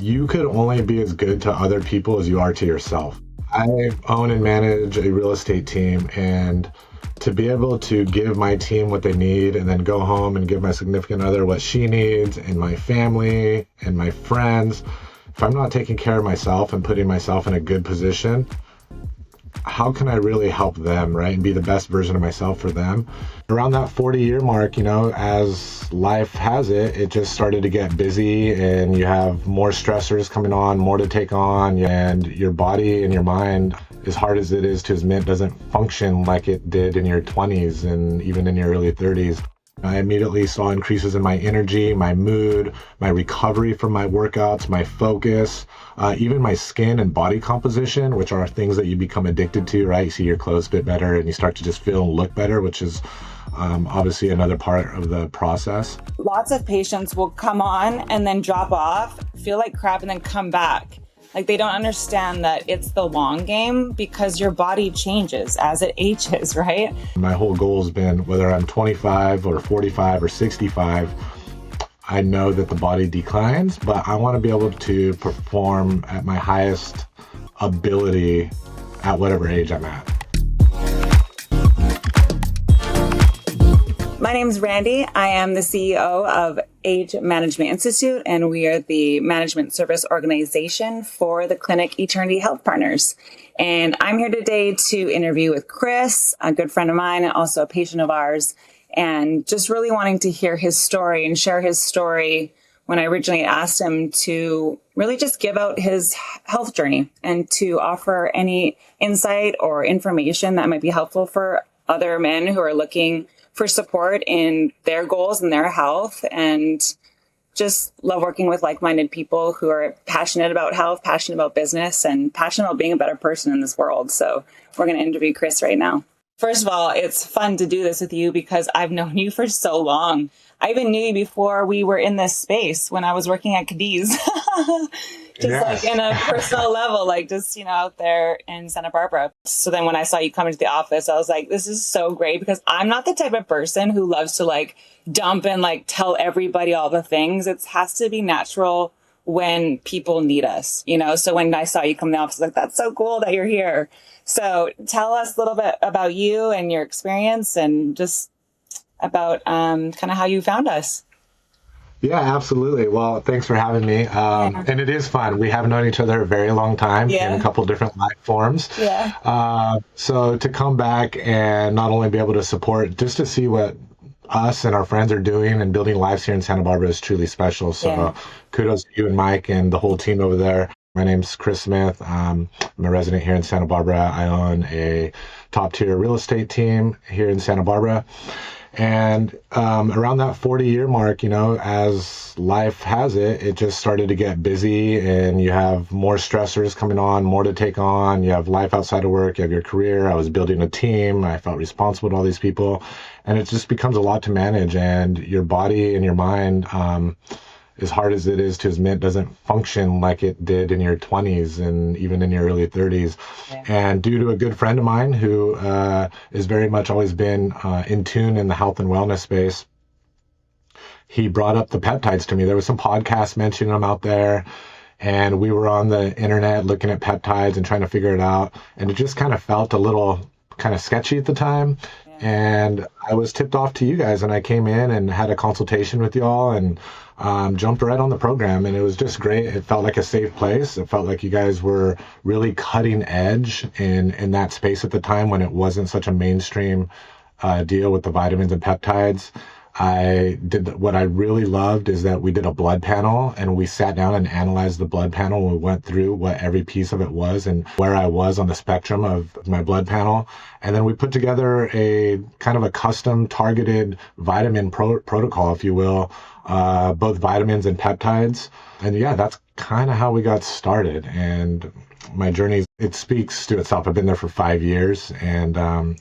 You could only be as good to other people as you are to yourself. I own and manage a real estate team, and to be able to give my team what they need and then go home and give my significant other what she needs, and my family and my friends, if I'm not taking care of myself and putting myself in a good position, how can I really help them, right? And be the best version of myself for them. Around that 40-year mark, as life has it, it just started to get busy, and you have more stressors coming on, more to take on, and your body and your mind, as hard as it is to admit, doesn't function like it did in your 20s and even in your early 30s. I immediately saw increases in my energy, my mood, my recovery from my workouts, my focus, even my skin and body composition, which are things that you become addicted to, right? You see your clothes fit better and you start to just feel and look better, which is obviously another part of the process. Lots of patients will come on and then drop off, feel like crap, and then come back. Like, they don't understand that it's the long game, because your body changes as it ages, right? My whole goal has been, whether I'm 25 or 45 or 65, I know that the body declines, but I want to be able to perform at my highest ability at whatever age I'm at. My name is Randy. I am the CEO of Age Management Institute, and we are the management service organization for the clinic Eternity Health Partners. And I'm here today to interview with Chris, a good friend of mine and also a patient of ours, and just really wanting to hear his story and share his story when I originally asked him to really just give out his health journey and to offer any insight or information that might be helpful for other men who are looking for support in their goals and their health, and just love working with like-minded people who are passionate about health, passionate about business, and passionate about being a better person in this world. So we're going to interview Chris right now. First of all, it's fun to do this with you because I've known you for so long. I even knew you before we were in this space when I was working at Cadiz. Like in a personal level, like just, out there in Santa Barbara. So then when I saw you come into the office, I was like, this is so great, because I'm not the type of person who loves to like dump and like tell everybody all the things. It has to be natural when people need us, So when I saw you come to the office, I was like, that's so cool that you're here. So tell us a little bit about you and your experience, and just about kind of how you found us. Yeah, absolutely. Well, thanks for having me. And it is fun. We have known each other a very long time in a couple different life forms. So to come back and not only be able to support, just to see what us and our friends are doing and building lives here in Santa Barbara is truly special. So kudos to you and Mike and the whole team over there. My name's Chris Smith. I'm a resident here in Santa Barbara. I own a top tier real estate team here in Santa Barbara. And around that 40-year mark, as life has it, it just started to get busy, and you have more stressors coming on, more to take on. You have life outside of work, you have your career. I was building a team. I felt responsible to all these people, and it just becomes a lot to manage, and your body and your mind, as hard as it is to admit, doesn't function like it did in your 20s and even in your early 30s. And due to a good friend of mine who is very much always been in tune in the health and wellness space, he brought up the peptides to me. There was some podcasts mentioning them out there, and we were on the internet looking at peptides and trying to figure it out. And it just kind of felt a little kind of sketchy at the time. And I was tipped off to you guys, and I came in and had a consultation with y'all and jumped right on the program, and it was just great. It felt like a safe place. It felt like you guys were really cutting edge in that space at the time when it wasn't such a mainstream deal with the vitamins and peptides. What I really loved is that we did a blood panel, and we sat down and analyzed the blood panel. We went through what every piece of it was and where I was on the spectrum of my blood panel. And then we put together a kind of a custom targeted vitamin protocol, if you will, both vitamins and peptides. And that's kind of how we got started. And my journey, it speaks to itself. I've been there for 5 years, and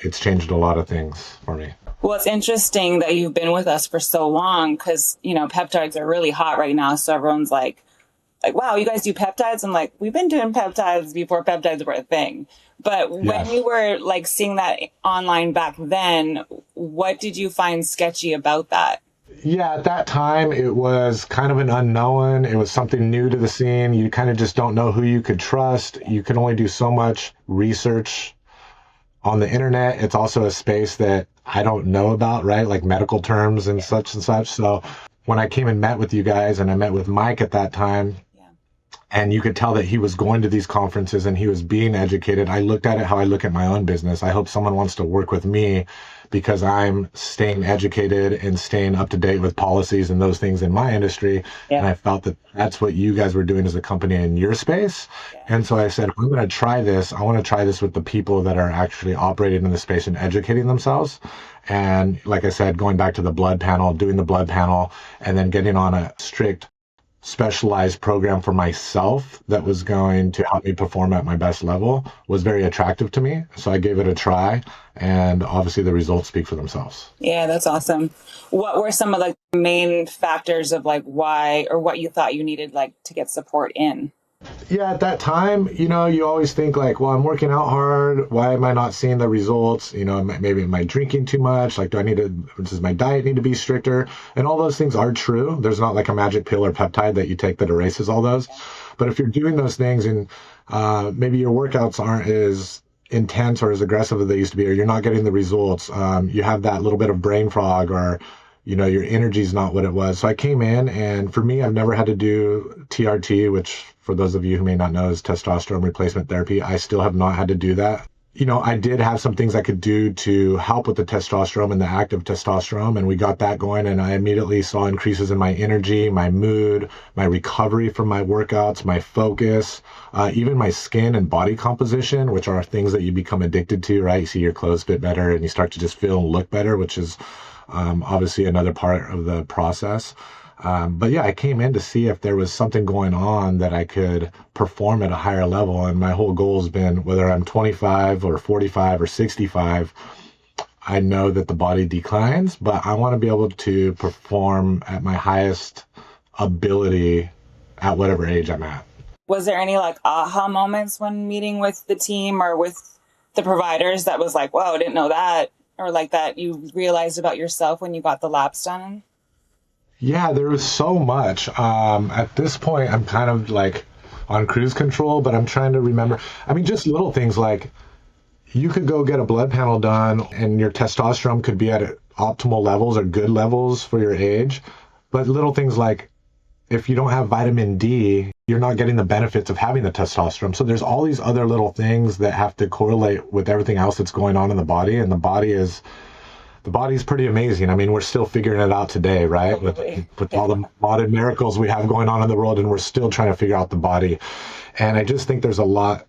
it's changed a lot of things for me. Well, it's interesting that you've been with us for so long, because, peptides are really hot right now. So everyone's like, wow, you guys do peptides? I'm like, we've been doing peptides before peptides were a thing. But when you were like seeing that online back then, what did you find sketchy about that? Yeah, at that time, it was kind of an unknown. It was something new to the scene. You kind of just don't know who you could trust. You can only do so much research on the internet. It's also a space that I don't know about, right? Like medical terms and such and such. So when I came and met with you guys, and I met with Mike at that time, and you could tell that he was going to these conferences and he was being educated. I looked at it how I look at my own business. I hope someone wants to work with me because I'm staying educated and staying up to date with policies and those things in my industry. Yeah. And I felt that that's what you guys were doing as a company in your space. Yeah. And so I said, I'm going to try this. I want to try this with the people that are actually operating in the space and educating themselves. And like I said, going back to the blood panel, doing the blood panel, and then getting on a strict specialized program for myself that was going to help me perform at my best level was very attractive to me. So I gave it a try, and obviously the results speak for themselves. Yeah, that's awesome. What were some of the main factors of like why or what you thought you needed like to get support in? Yeah, at that time, you always think like, well, I'm working out hard. Why am I not seeing the results? Maybe am I drinking too much? Like, does my diet need to be stricter? And all those things are true. There's not like a magic pill or peptide that you take that erases all those. But if you're doing those things and maybe your workouts aren't as intense or as aggressive as they used to be, or you're not getting the results, you have that little bit of brain fog, or your energy is not what it was. So I came in, and for me, I've never had to do TRT, which for those of you who may not know is testosterone replacement therapy. I still have not had to do that. I did have some things I could do to help with the testosterone and the active testosterone, and we got that going, and I immediately saw increases in my energy, my mood, my recovery from my workouts, my focus, even my skin and body composition, which are things that you become addicted to, right? You see your clothes fit better and you start to just feel and look better, which is obviously another part of the process. But yeah, I came in to see if there was something going on that I could perform at a higher level. And my whole goal has been, whether I'm 25 or 45 or 65, I know that the body declines, but I want to be able to perform at my highest ability at whatever age I'm at. Was there any like aha moments when meeting with the team or with the providers that was like, whoa, I didn't know that? Or like that you realized about yourself when you got the labs done? Yeah, there was so much. At this point, I'm kind of like on cruise control, but I'm trying to remember. I mean, just little things like you could go get a blood panel done and your testosterone could be at optimal levels or good levels for your age. But little things like if you don't have vitamin D, you're not getting the benefits of having the testosterone. So there's all these other little things that have to correlate with everything else that's going on in the body. And the body's pretty amazing. I mean, we're still figuring it out today, right? With all the modern miracles we have going on in the world, and we're still trying to figure out the body. And I just think there's a lot.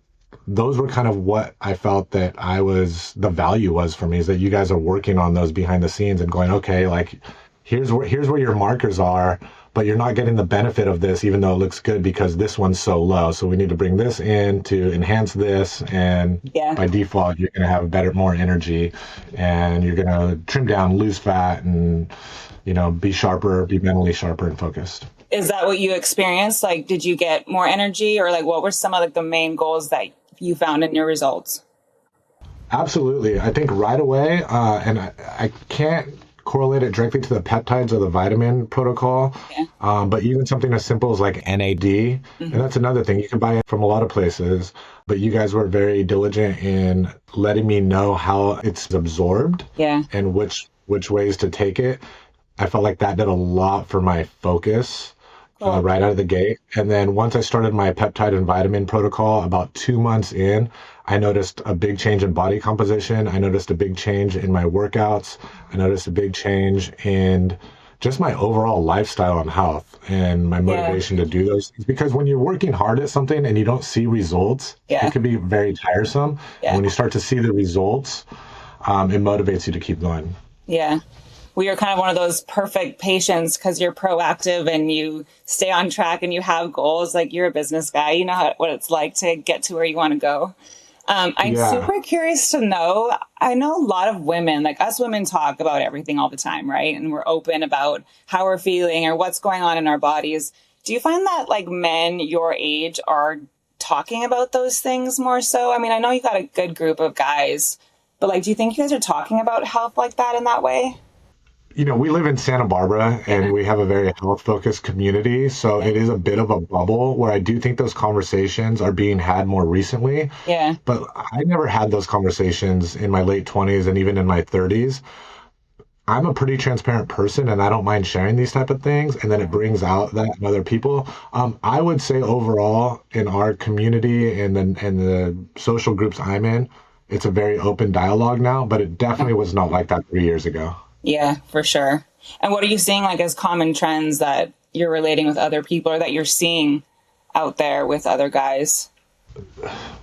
Those were kind of what I felt that the value was for me, is that you guys are working on those behind the scenes and going, okay, like here's where your markers are, but you're not getting the benefit of this, even though it looks good, because this one's so low. So we need to bring this in to enhance this. And by default, you're going to have more energy, and you're going to trim down, lose fat, and, be sharper, be mentally sharper and focused. Is that what you experienced? Like, did you get more energy, or like, what were some of like the main goals that you found in your results? Absolutely. I think right away, and I can't correlate it directly to the peptides or the vitamin protocol. But even something as simple as like NAD, and that's another thing. You can buy it from a lot of places, but you guys were very diligent in letting me know how it's absorbed and which ways to take it. I felt like that did a lot for my focus. Right out of the gate. And then once I started my peptide and vitamin protocol, about 2 months in, I noticed a big change in body composition. I noticed a big change in my workouts. I noticed a big change in just my overall lifestyle and health and my motivation to do those things. Because when you're working hard at something and you don't see results, it can be very tiresome. And when you start to see the results, it motivates you to keep going. Yeah. We are kind of one of those perfect patients because you're proactive and you stay on track and you have goals. Like, you're a business guy. You know what it's like to get to where you want to go. I'm super curious to know. I know a lot of women, like us women, talk about everything all the time, right? And we're open about how we're feeling or what's going on in our bodies. Do you find that like men your age are talking about those things more so? I mean, I know you got a good group of guys, but like, do you think you guys are talking about health like that in that way? we live in Santa Barbara and we have a very health focused community. So it is a bit of a bubble where I do think those conversations are being had more recently. Yeah. But I never had those conversations in my late 20s and even in my 30s. I'm a pretty transparent person and I don't mind sharing these type of things. And then it brings out that in other people. I would say overall in our community and the social groups I'm in, it's a very open dialogue now, but it definitely was not like that 3 years ago. Yeah, for sure. And what are you seeing like as common trends that you're relating with other people or that you're seeing out there with other guys?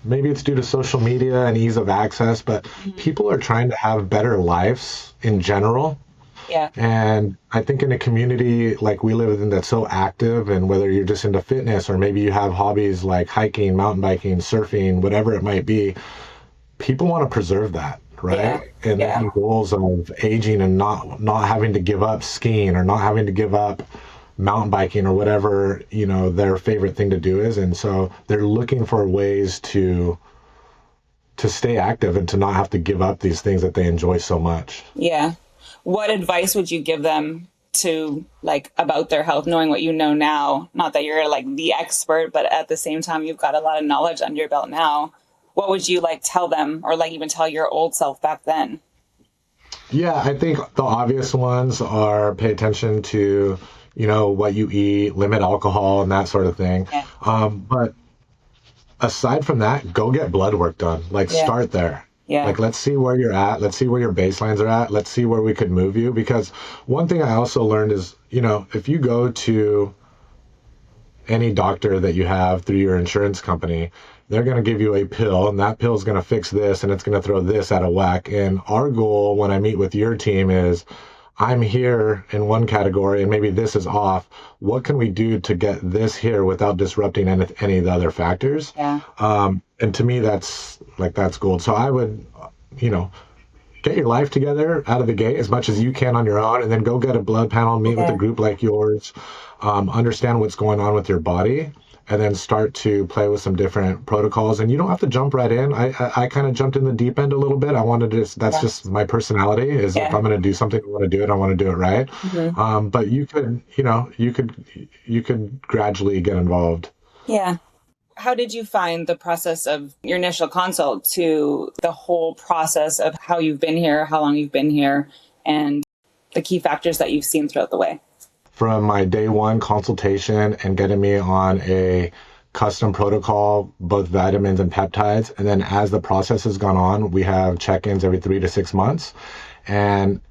Maybe it's due to social media and ease of access, but people are trying to have better lives in general. Yeah. And I think in a community like we live in that's so active, and whether you're just into fitness or maybe you have hobbies like hiking, mountain biking, surfing, whatever it might be, people want to preserve that, right? Yeah. And the goals of aging and not having to give up skiing or not having to give up mountain biking or whatever, their favorite thing to do is. And so they're looking for ways to stay active and to not have to give up these things that they enjoy so much. Yeah. What advice would you give them to like about their health, knowing what you know now? Not that you're like the expert, but at the same time, you've got a lot of knowledge under your belt now. What would you like tell them or like even tell your old self back then? Yeah, I think the obvious ones are pay attention to, what you eat, limit alcohol and that sort of thing. Yeah. But aside from that, go get blood work done. Start there. Yeah. Let's see where you're at. Let's see where your baselines are at. Let's see where we could move you. Because one thing I also learned is, if you go to any doctor that you have through your insurance company, they're going to give you a pill and that pill is going to fix this and it's going to throw this out of whack. And our goal when I meet with your team is I'm here in one category and maybe this is off. What can we do to get this here without disrupting any of the other factors? Yeah. And to me, that's gold. So I would, get your life together out of the gate as much as you can on your own, and then go get a blood panel, meet with a group like yours, understand what's going on with your body, and then start to play with some different protocols. And you don't have to jump right in. I kind of jumped in the deep end a little bit. I wanted to, that's just my personality is if I'm going to do something, I want to do it. I want to do it right. Mm-hmm. But you could gradually get involved. Yeah. How did you find the process of your initial consult to the whole process of how you've been here, how long you've been here, and the key factors that you've seen throughout the way? From my day one consultation and getting me on a custom protocol, both vitamins and peptides. And then as the process has gone on, we have check-ins every 3 to 6 months. And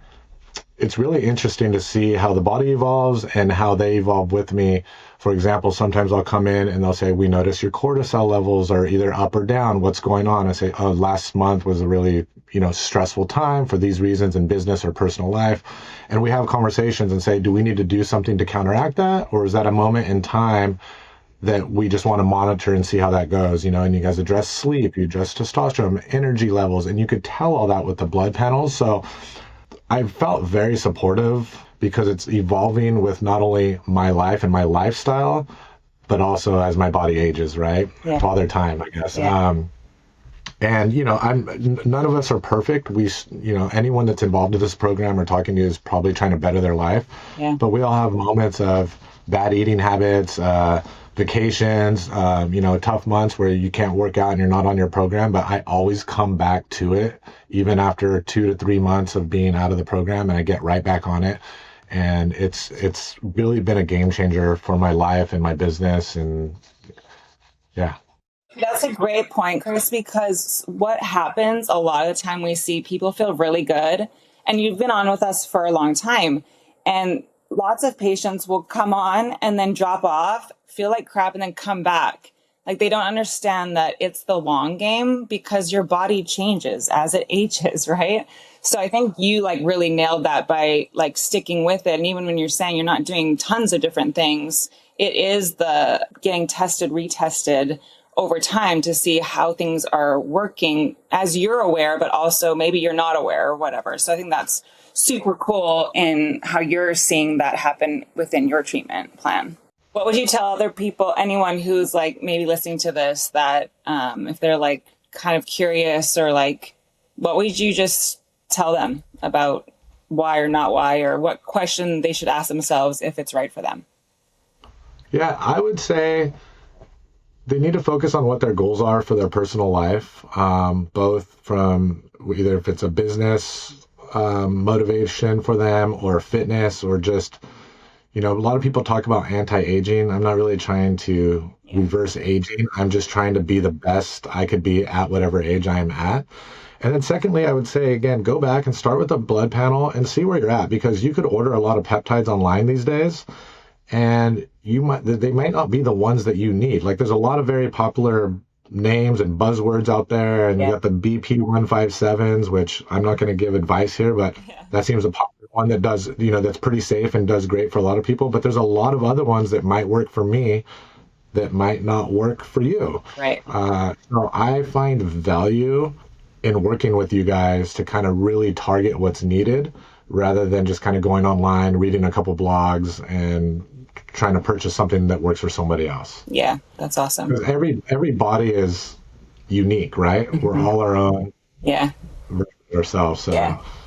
it's really interesting to see how the body evolves and how they evolve with me. For example, sometimes I'll come in and they'll say, we notice your cortisol levels are either up or down. What's going on? I say, oh, last month was a really, stressful time for these reasons in business or personal life. And we have conversations and say, do we need to do something to counteract that? Or is that a moment in time that we just want to monitor and see how that goes? And you guys address sleep, you address testosterone, energy levels, and you could tell all that with the blood panels. So I felt very supportive because it's evolving with not only my life and my lifestyle, but also as my body ages, right? Yeah. Father time, I guess. Yeah. And, none of us are perfect. Anyone that's involved in this program or talking to you is probably trying to better their life. Yeah. But we all have moments of bad eating habits, vacations, tough months where you can't work out and you're not on your program. But I always come back to it, even after 2 to 3 months of being out of the program, and I get right back on it. And it's really been a game changer for my life and my business. And yeah. That's a great point, Chris, because what happens a lot of the time we see people feel really good, and you've been on with us for a long time, and lots of patients will come on and then drop off, feel like crap, and then come back. Like they don't understand that it's the long game because your body changes as it ages, right? So I think you really nailed that by sticking with it. And even when you're saying you're not doing tons of different things, it is the getting tested, retested over time to see how things are working as you're aware, but also maybe you're not aware or whatever. So I think that's super cool in how you're seeing that happen within your treatment plan. What would you tell other people, anyone who's maybe listening to this, that if they're kind of curious or what would you just tell them about why or not why, or what question they should ask themselves if it's right for them? Yeah, I would say they need to focus on what their goals are for their personal life, both from either if it's a business motivation for them or fitness or just, a lot of people talk about anti-aging. I'm not really trying to reverse aging. I'm just trying to be the best I could be at whatever age I am at. And then secondly, I would say, again, go back and start with a blood panel and see where you're at, because you could order a lot of peptides online these days, and they might not be the ones that you need. Like, there's a lot of very popular names and buzzwords out there, and you got the BP157s, which I'm not going to give advice here, but that seems a popular one that does, that's pretty safe and does great for a lot of people. But there's a lot of other ones that might work for me that might not work for you. Right. So I find value in working with you guys to kind of really target what's needed, rather than just kind of going online, reading a couple blogs, and trying to purchase something that works for somebody else. Yeah, that's awesome. Because every body is unique, right? Mm-hmm. We're all our own. Yeah. Ourselves. So.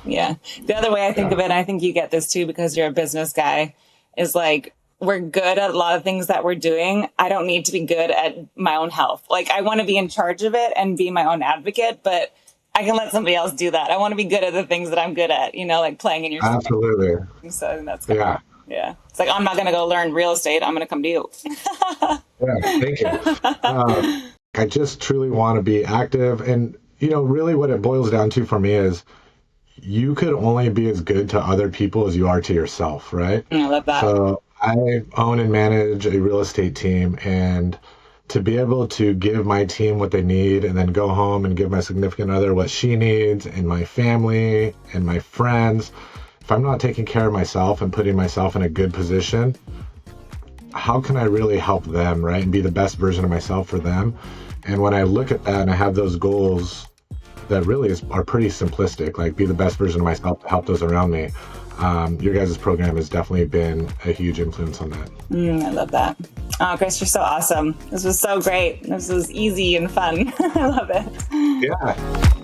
Yeah. The other way I think of it, and I think you get this too because you're a business guy, is like, we're good at a lot of things that we're doing. I don't need to be good at my own health. Like, I want to be in charge of it and be my own advocate, but I can let somebody else do that. I want to be good at the things that I'm good at, like playing in your Absolutely. So I think that's good. Yeah. It's like, I'm not going to go learn real estate. I'm going to come to you. Thank you. I just truly want to be active. And, really what it boils down to for me is you could only be as good to other people as you are to yourself, right? I love that. So I own and manage a real estate team, and to be able to give my team what they need and then go home and give my significant other what she needs, and my family and my friends, if I'm not taking care of myself and putting myself in a good position, how can I really help them, right? And be the best version of myself for them. And when I look at that and I have those goals that really are pretty simplistic, like be the best version of myself to help those around me, your guys' program has definitely been a huge influence on that. I love that. Oh, Chris, you're so awesome. This was so great. This was easy and fun. I love it. Yeah.